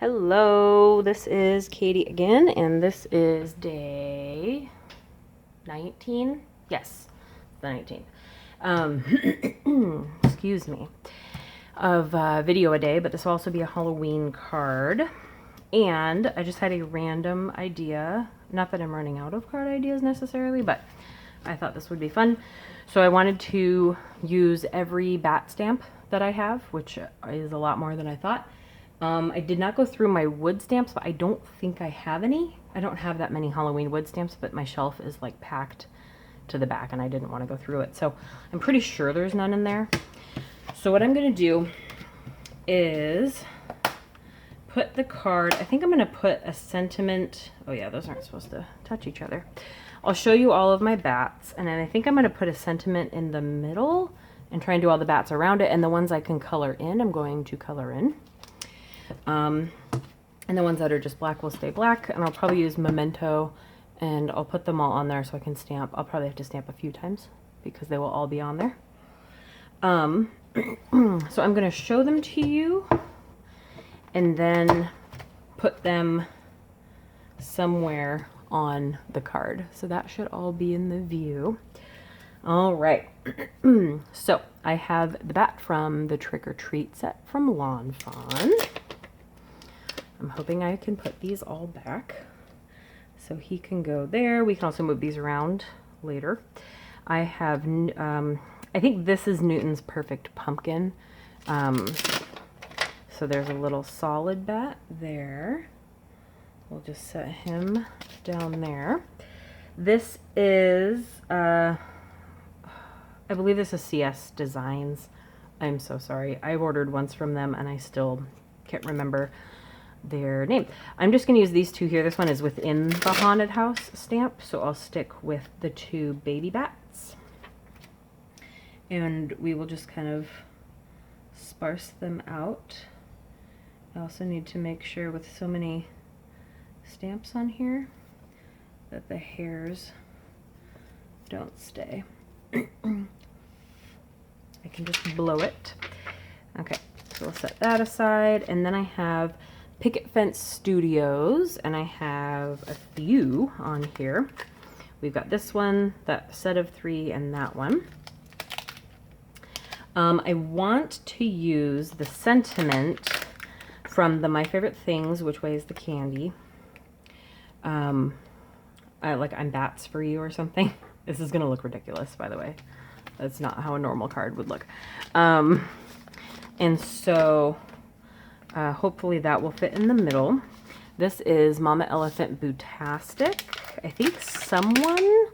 Hello, this is Katie again, and this is day 19. Yes, the 19th. Excuse me, of video a day, but this will also be a Halloween card. And I just had a random idea. Not that I'm running out of card ideas necessarily, but I thought this would be fun. So I wanted to use every bat stamp that I have, which is a lot more than I thought. I did not go through my wood stamps, but I don't think I have any. I don't have that many Halloween wood stamps, but my shelf is like packed to the back and I didn't want to go through it. So I'm pretty sure there's none in there. So what I'm going to do is put the card, I think I'm going to put a sentiment. Oh yeah, those aren't supposed to touch each other. I'll show you all of my bats, and then I think I'm going to put a sentiment in the middle and try and do all the bats around it, and the ones I can color in, I'm going to color in. And the ones that are just black will stay black, and I'll probably use Memento, and I'll put them all on there so I can stamp. I'll probably have to stamp a few times because they will all be on there. So I'm going to show them to you and then put them somewhere on the card. So that should all be in the view. All right. So I have the bat from the Trick or Treat set from Lawn Fawn. I'm hoping I can put these all back so he can go there. We can also move these around later. I have, I think this is Newton's Perfect Pumpkin. So there's a little solid bat there. We'll just set him down there. This is, I believe this is CS Designs. I'm so sorry. I've ordered once from them and I still can't remember their name. I'm just going to use these two here. This one is within the Haunted House stamp, so I'll stick with the two baby bats. And we will just kind of sparse them out. I also need to make sure with so many stamps on here that the hairs don't stay. I can just blow it. Okay, so we'll set that aside, and then I have Picket Fence Studios, and I have a few on here. We've got this one, that set of 3, and that one. I want to use the sentiment from the My Favorite Things, Which Way is the Candy? Like I'm Bats for You or something. This is going to look ridiculous, by the way. That's not how a normal card would look. And so hopefully that will fit in the middle. This is Mama Elephant Bootastic. I think someone,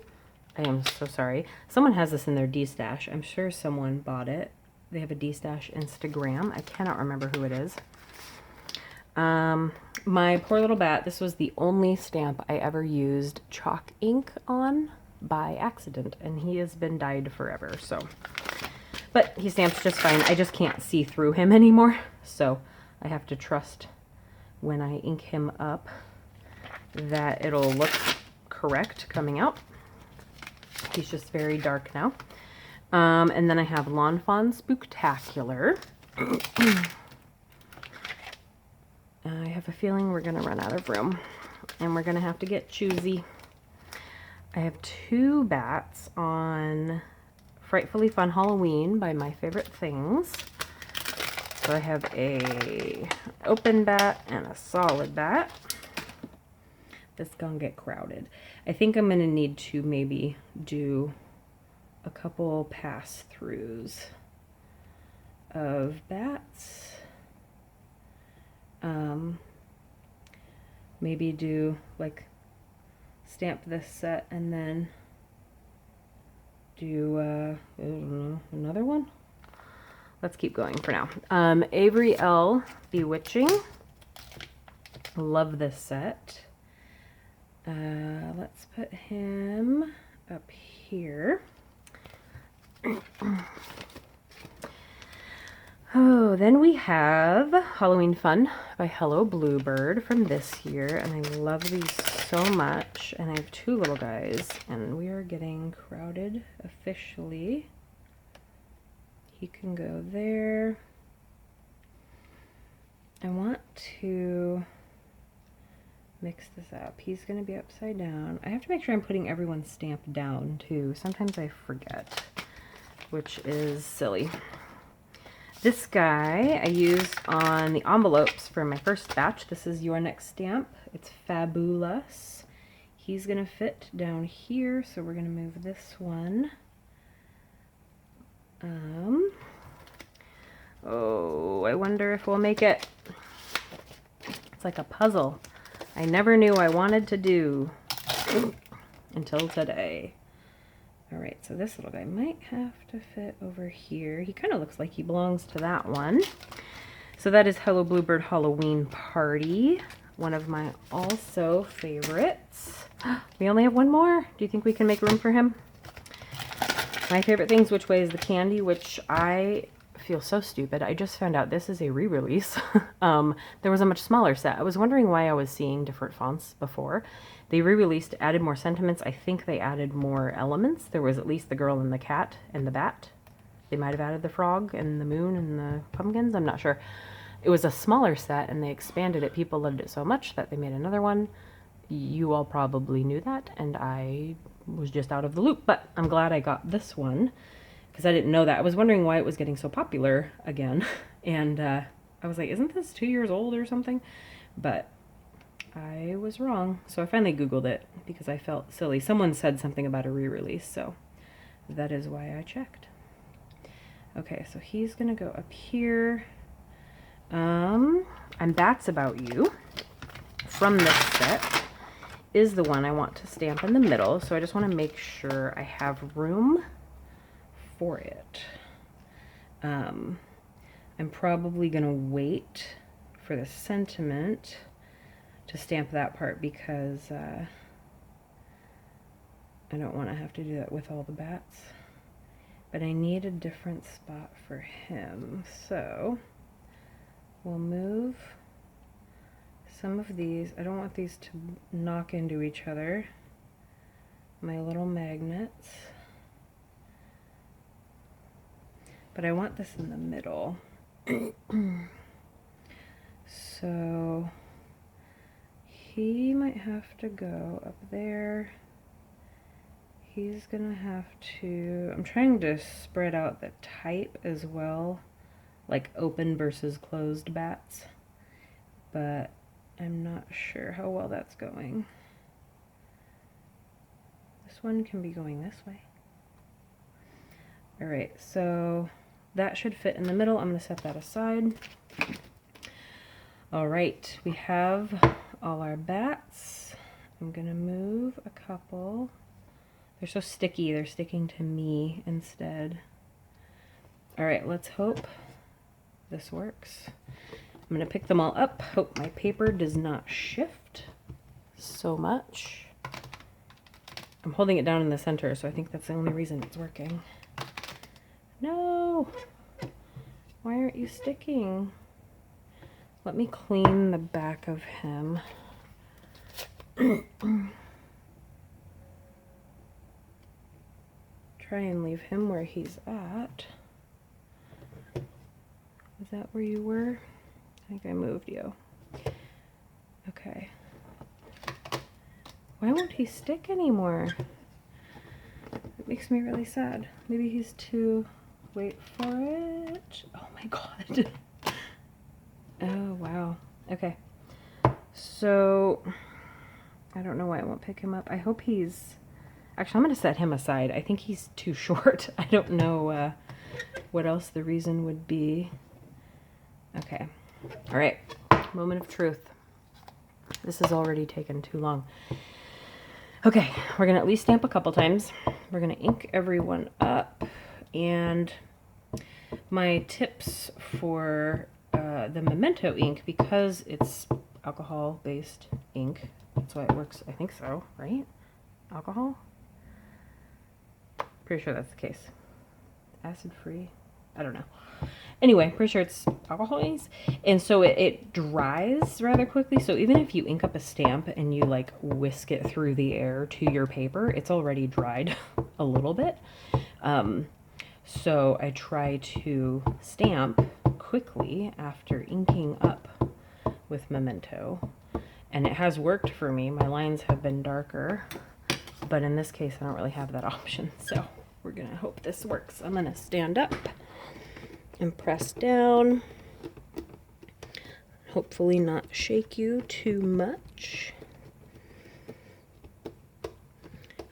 I am so sorry, someone has this in their D-Stash. I'm sure someone bought it. They have a D-Stash Instagram. I cannot remember who it is. My poor little bat, this was the only stamp I ever used chalk ink on by accident, and he has been dyed forever, so. But he stamps just fine. I just can't see through him anymore, so I have to trust when I ink him up that it'll look correct coming out. He's just very dark now. And then I have Lawn Fawn Spooktacular. I have a feeling we're going to run out of room, and we're going to have to get choosy. I have 2 bats on Frightfully Fun Halloween by My Favorite Things. So I have a open bat and a solid bat. This is gonna get crowded. I think I'm gonna need to maybe do a couple pass-throughs of bats. Maybe do like stamp this set and then do I don't know, another one. Let's keep going for now. Avery L. Bewitching. Love this set. Let's put him up here. Oh, then we have Halloween Fun by Hello Bluebird from this year, and I love these so much. And I have 2 little guys, and we are getting crowded officially. He can go there. I want to mix this up. He's going to be upside down. I have to make sure I'm putting everyone's stamp down too. Sometimes I forget, which is silly. This guy I used on the envelopes for my first batch. This is Your Next Stamp. It's Fabulous. He's going to fit down here, so we're going to move this one. Oh, I wonder if we'll make it. It's like a puzzle I never knew I wanted to do until today. All right, so this little guy might have to fit over here. He kind of looks like he belongs to that one. So that is Hello Bluebird Halloween Party, one of my also favorites. We only have one more. Do you think we can make room for him? My favorite things, which way is the candy, which I feel so stupid. I just found out this is a re-release. There was a much smaller set. I was wondering why I was seeing different fonts before. They re-released, added more sentiments. I think they added more elements. There was at least the girl and the cat and the bat. They might have added the frog and the moon and the pumpkins. I'm not sure. It was a smaller set and they expanded it. People loved it so much that they made another one. You all probably knew that and I was just out of the loop, but I'm glad I got this one because I didn't know that. I was wondering why it was getting so popular again. And I was like, isn't this 2 years old or something? But I was wrong. So I finally Googled it because I felt silly. Someone said something about a re-release, so that is why I checked. Okay, so he's gonna go up here. And That's About You from this set is the one I want to stamp in the middle. So I just want to make sure I have room for it. I'm probably gonna wait for the sentiment to stamp that part because I don't want to have to do that with all the bats. But I need a different spot for him, so we'll move some of these. I don't want these to knock into each other. My little magnets. But I want this in the middle. So he might have to go up there. He's gonna have to, I'm trying to spread out the type as well, like open versus closed bats, but I'm not sure how well that's going. This one can be going this way. All right, so that should fit in the middle. I'm gonna set that aside. All right, we have all our bats. I'm gonna move a couple. They're so sticky, they're sticking to me instead. All right, let's hope this works. I'm gonna pick them all up. Hope my paper does not shift so much. I'm holding it down in the center, so I think that's the only reason it's working. No! Why aren't you sticking? Let me clean the back of him. Try and leave him where he's at. Is that where you were? I think I moved you. Okay. Why won't he stick anymore? It makes me really sad. Maybe he's too... Wait for it. Oh my god. Oh, wow. Okay. So, I don't know why I won't pick him up. I hope he's... Actually, I'm going to set him aside. I think he's too short. I don't know what else the reason would be. Okay. All right. Moment of truth. This has already taken too long. Okay. We're going to at least stamp a couple times. We're going to ink everyone up. And my tips for the Memento ink, because it's alcohol-based ink, that's why it works. I think so, right? Alcohol? Pretty sure that's the case. Acid-free? I don't know. Anyway, pretty sure it's alcohol inks. And so it dries rather quickly. So even if you ink up a stamp and you like whisk it through the air to your paper, it's already dried a little bit. So I try to stamp quickly after inking up with Memento. And it has worked for me. My lines have been darker, but in this case, I don't really have that option. So we're gonna hope this works. I'm gonna stand up and press down. Hopefully not shake you too much.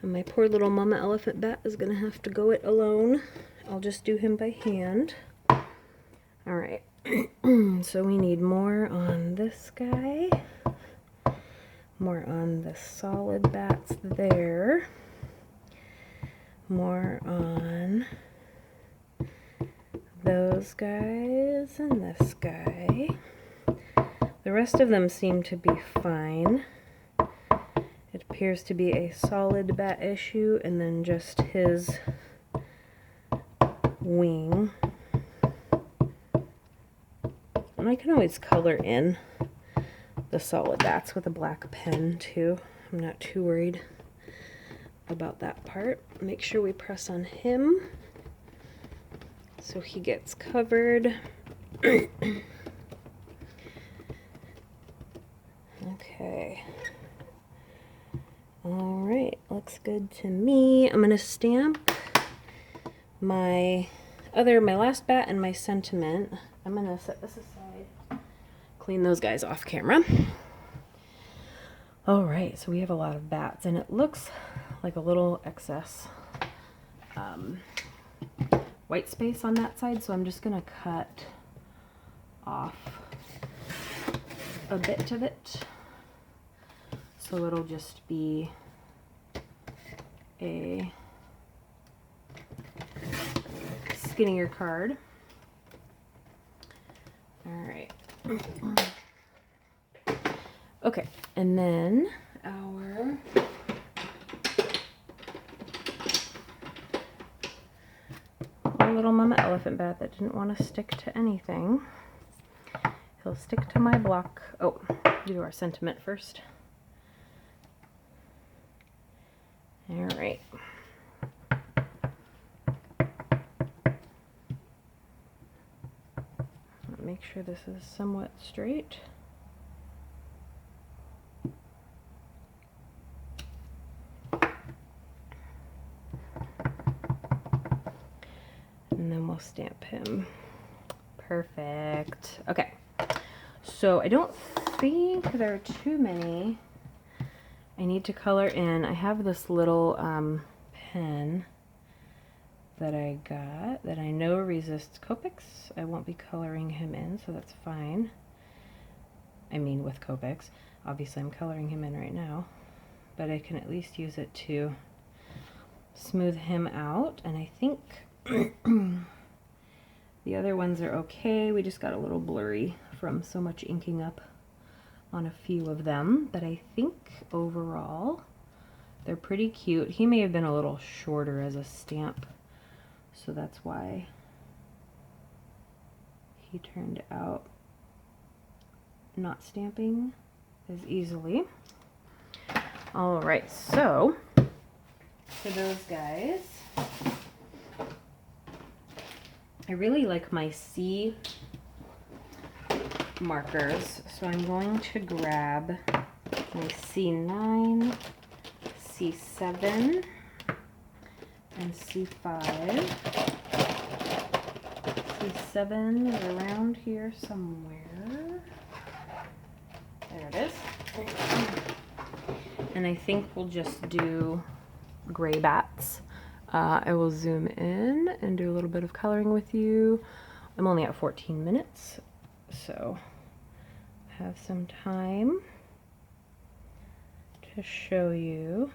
And my poor little mama elephant bat is gonna have to go it alone. I'll just do him by hand. All right, so we need more on this guy, more on the solid bats there, more on those guys and this guy. The rest of them seem to be fine. It appears to be a solid bat issue, and then just his wing. And I can always color in the solid bats with a black pen too. I'm not too worried about that part. Make sure we press on him so he gets covered. Okay. All right, looks good to me. I'm gonna stamp my last bat and my sentiment. I'm gonna set this aside, clean those guys off camera. All right, so we have a lot of bats, and it looks like a little excess white space on that side, so I'm just gonna cut off a bit of it. So it'll just be a skinnier card. All right. Okay, and then our little mama elephant bat that didn't want to stick to anything. He'll stick to my block. Oh, do our sentiment first. All right. Make sure this is somewhat straight. And then we'll stamp him. Perfect. Okay. So I don't think there are too many I need to color in. I have this little pen that I got that I know resists Copics. I won't be coloring him in, so that's fine. I mean with Copics. Obviously I'm coloring him in right now, but I can at least use it to smooth him out. And I think the other ones are okay. We just got a little blurry from so much inking up on a few of them, but I think overall they're pretty cute. He may have been a little shorter as a stamp, so that's why he turned out not stamping as easily. All right, so for those guys, I really like my C markers, so I'm going to grab my C9, C7, and C5. C7 is around here somewhere. There it is. And I think we'll just do gray bats. I will zoom in and do a little bit of coloring with you. I'm only at 14 minutes, so have some time to show you.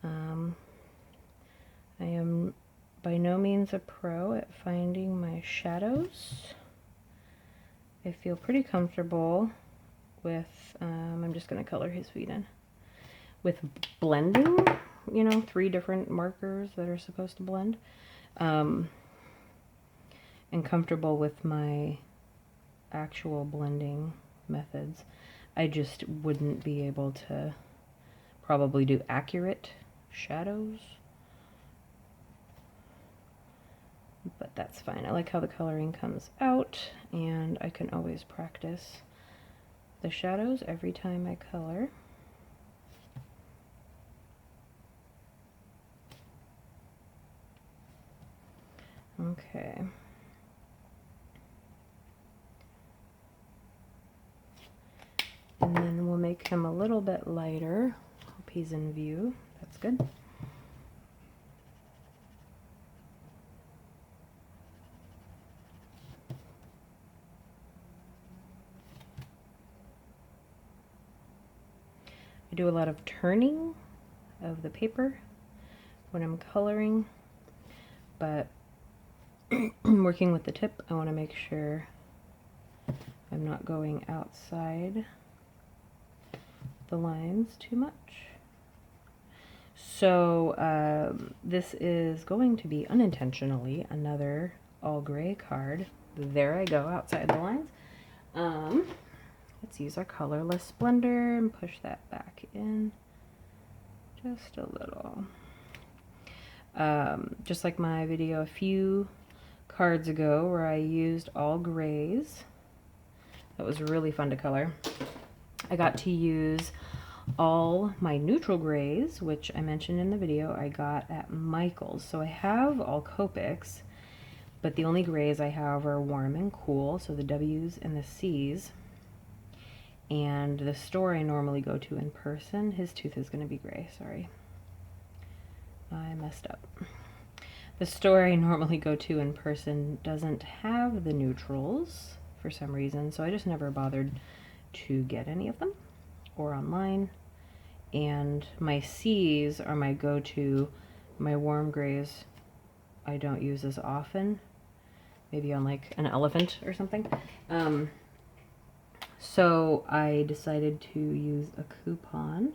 I am by no means a pro at finding my shadows. I feel pretty comfortable with, I'm just going to color his feet in, with blending, you know, 3 different markers that are supposed to blend, and comfortable with my actual blending methods. I just wouldn't be able to probably do accurate shadows. that's fine. I like how the coloring comes out, and I can always practice the shadows every time I color. Okay. And then we'll make him a little bit lighter. Hope he's in view. That's good. I do a lot of turning of the paper when I'm coloring, but working with the tip, I want to make sure I'm not going outside the lines too much. So this is going to be unintentionally another all gray card. There I go, outside the lines. Let's use our colorless blender and push that back in just a little. Just like my video a few cards ago where I used all grays. That was really fun to color. I got to use all my neutral grays, which I mentioned in the video I got at Michael's. So I have all Copics, but the only grays I have are warm and cool, so the W's and the C's. And the store I normally go to in person, his tooth is going to be gray, sorry. I messed up. The store I normally go to in person doesn't have the neutrals for some reason, so I just never bothered to get any of them, or online. And my C's are my go-to. My warm grays I don't use as often, maybe on like an elephant or something. So I decided to use a coupon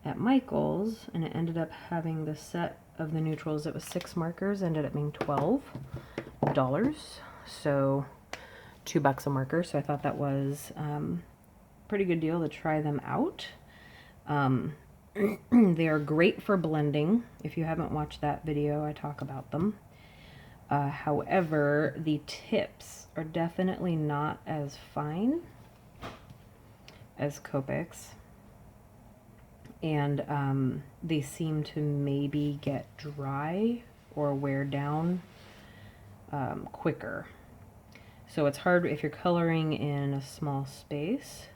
at Michael's, and it ended up having the set of the neutrals. It was 6 markers, ended up being $12. So $2 a marker. So I thought that was pretty good deal to try them out. They are great for blending. If you haven't watched that video, I talk about them. However, the tips are definitely not as fine as Copics, and they seem to maybe get dry or wear down quicker. So it's hard if you're coloring in a small space.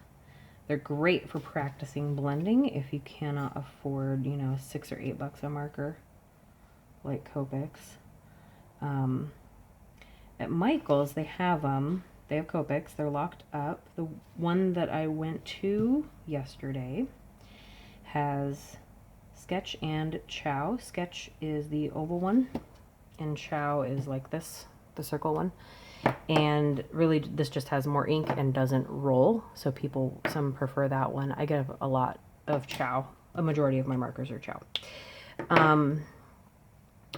They're great for practicing blending if you cannot afford, you know, $6 or $8 a marker like Copics. At Michael's, they have them. They have Copics. They're locked up. The one that I went to yesterday has Sketch and Chow. Sketch is the oval one, and Chow is like this, the circle one. And really, this just has more ink and doesn't roll, so some prefer that one. I get a lot of Chow. A majority of my markers are Chow. I'm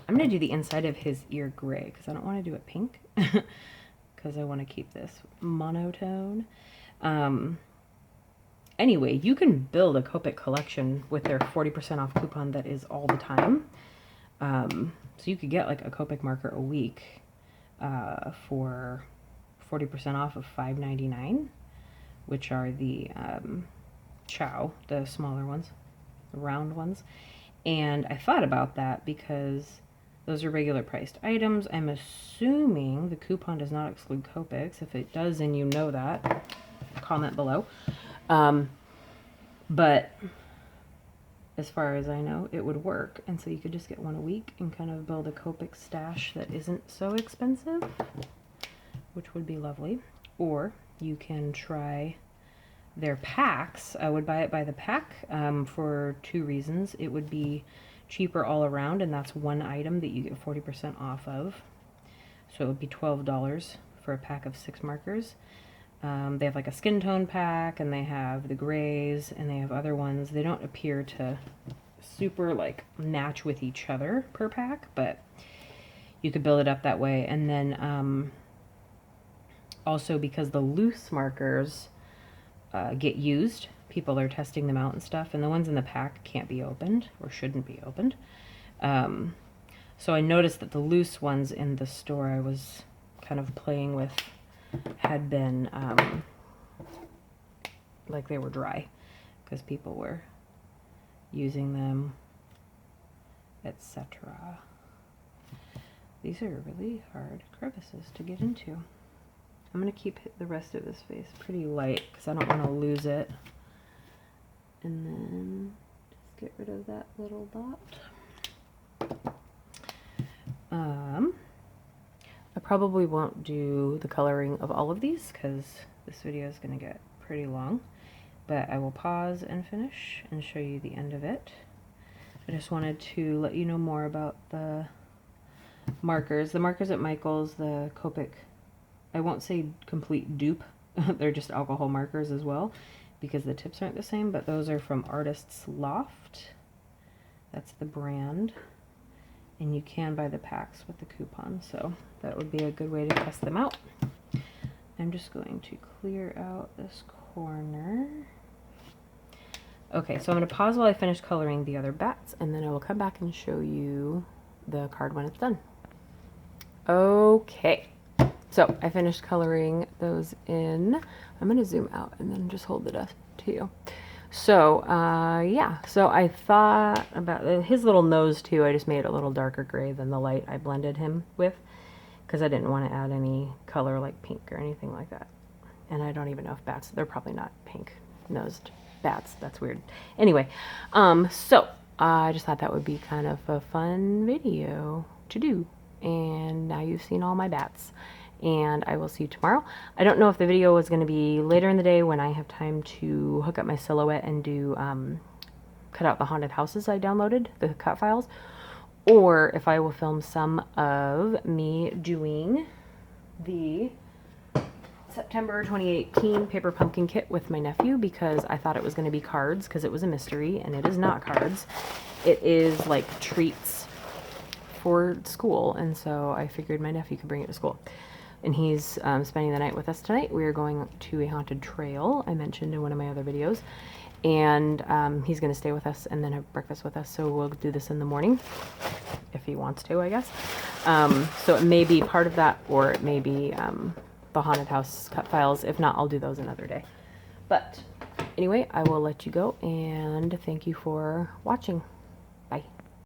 going to do the inside of his ear gray, because I don't want to do it pink, because I want to keep this monotone. Anyway, you can build a Copic collection with their 40% off coupon that is all the time. So you could get like a Copic marker a week for 40% off of $5.99, which are the Chow, the smaller ones, the round ones. And I thought about that because those are regular priced items. I'm assuming the coupon does not exclude Copics. If it does and you know that, comment below. But as far as I know, it would work. And so you could just get one a week and kind of build a Copic stash that isn't so expensive, which would be lovely. Or you can try their packs. I would buy it by the pack for 2 reasons. It would be cheaper all around, and that's one item that you get 40% off of. So it would be $12 for a pack of 6 markers. They have like a skin tone pack, and they have the grays, and they have other ones. They don't appear to super like match with each other per pack, but you could build it up that way. And then also because the loose markers get used, people are testing them out and stuff, and the ones in the pack can't be opened or shouldn't be opened. So I noticed that the loose ones in the store I was kind of playing with had been like they were dry because people were using them, etc. These are really hard crevices to get into. I'm going to keep the rest of this face pretty light because I don't want to lose it. And then just get rid of that little dot. I probably won't do the coloring of all of these because this video is going to get pretty long, but I will pause and finish and show you the end of it. I just wanted to let you know more about the markers. The markers at Michael's, the Copic, I won't say complete dupe, they're just alcohol markers as well because the tips aren't the same, but those are from Artist's Loft. That's the brand. And you can buy the packs with the coupon, so that would be a good way to test them out. I'm just going to clear out this corner. Okay, so I'm going to pause while I finish coloring the other bats, and then I will come back and show you the card when it's done. Okay, so I finished coloring those in. I'm going to zoom out and then just hold it up to you. So, yeah, so I thought about his little nose too. I just made it a little darker gray than the light I blended him with because I didn't want to add any color like pink or anything like that. And I don't even know if bats, they're probably not pink-nosed bats. That's weird. Anyway, so I just thought that would be kind of a fun video to do. And now you've seen all my bats. And I will see you tomorrow. I don't know if the video is going to be later in the day when I have time to hook up my Silhouette and do cut out the haunted houses I downloaded, the cut files, or if I will film some of me doing the September 2018 Paper Pumpkin Kit with my nephew because I thought it was going to be cards because it was a mystery, and it is not cards. It is like treats for school, and so I figured my nephew could bring it to school. And he's spending the night with us tonight. We are going to a haunted trail, I mentioned in one of my other videos. And he's going to stay with us and then have breakfast with us. So we'll do this in the morning, if he wants to, I guess. So it may be part of that, or it may be the haunted house cut files. If not, I'll do those another day. But anyway, I will let you go, and thank you for watching.